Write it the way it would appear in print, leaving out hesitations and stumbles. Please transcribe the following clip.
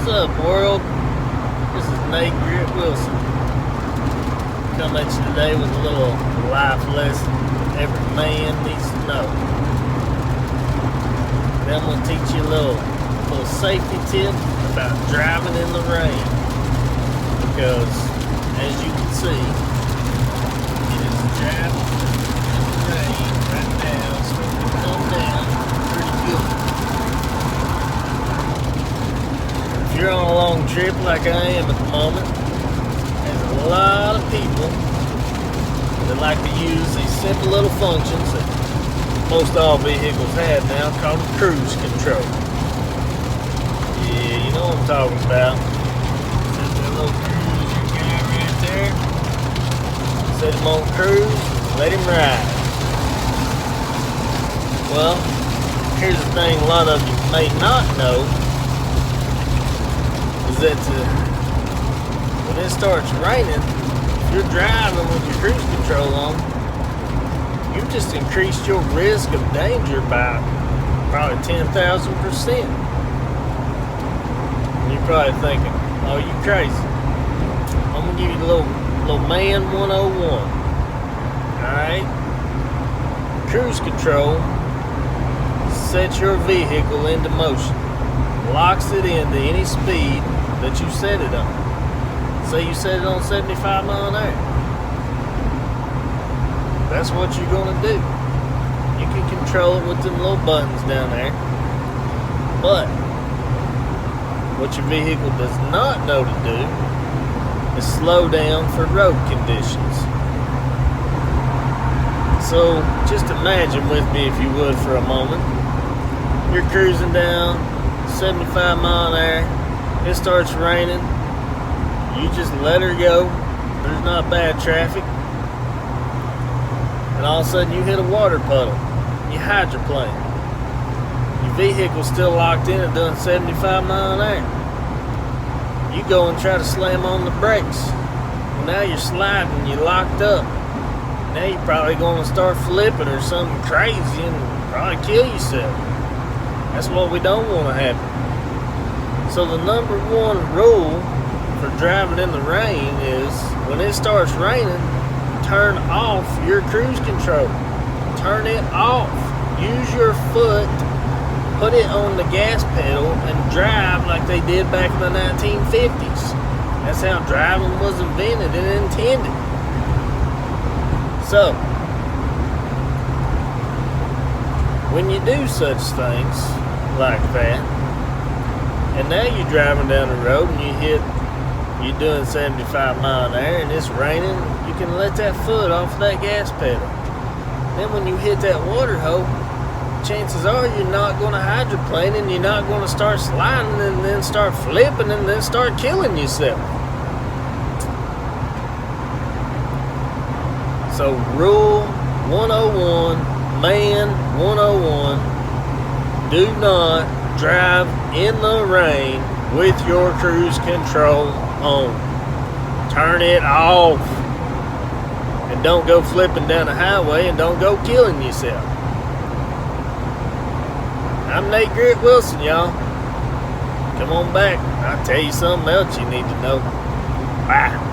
What's up, world? This is Nate Grit Wilson. Come at you today with a little life lesson every man needs to know. Then I'm going to teach you a little safety tip about driving in the rain. Because, as you can see, it is driving in the rain right now. It's starting to come down pretty good. If you're on a long trip like I am at the moment, there's a lot of people that like to use these simple little functions that most all vehicles have now called cruise control. Yeah, you know what I'm talking about. Set that little cruiser guy right there. Set him on cruise, let him ride. Well, here's the thing a lot of you may not know is that when it starts raining, if you're driving with your cruise control on, you've just increased your risk of danger by probably 10,000%. And you're probably thinking, oh, you crazy. I'm going to give you a little man 101. Alright? Cruise control sets your vehicle into motion. Locks it into any speed that you set it on. Say you set it on 75 mile an hour. That's what you're going to do. You can control it with them little buttons down there. But what your vehicle does not know to do is slow down for road conditions. So just imagine with me, if you would, for a moment. You're cruising down 75 mile an hour. It starts raining. You just let her go. There's not bad traffic. And all of a sudden you hit a water puddle. You hydroplane. Your vehicle's still locked in and doing 75 mile an hour. You go and try to slam on the brakes. Well, now you're sliding. You're locked up. Now you're probably going to start flipping or something crazy and probably kill yourself. That's what we don't want to happen. So the number one rule for driving in the rain is when it starts raining, turn off your cruise control. Turn it off. Use your foot, put it on the gas pedal, and drive like they did back in the 1950s. That's how driving was invented and intended. So, when you do such things like that, and now you're driving down the road and you're doing 75 mile an hour and it's raining, you can let that foot off of that gas pedal. Then when you hit that water hole, chances are you're not going to hydroplane and you're not going to start sliding and then start flipping and then start killing yourself. So rule 101, man 101, do not drive in the rain with your cruise control on. Turn it off. And don't go flipping down the highway and don't go killing yourself. I'm Nate Grit Wilson, y'all. Come on back. I'll tell you something else you need to know. Bye.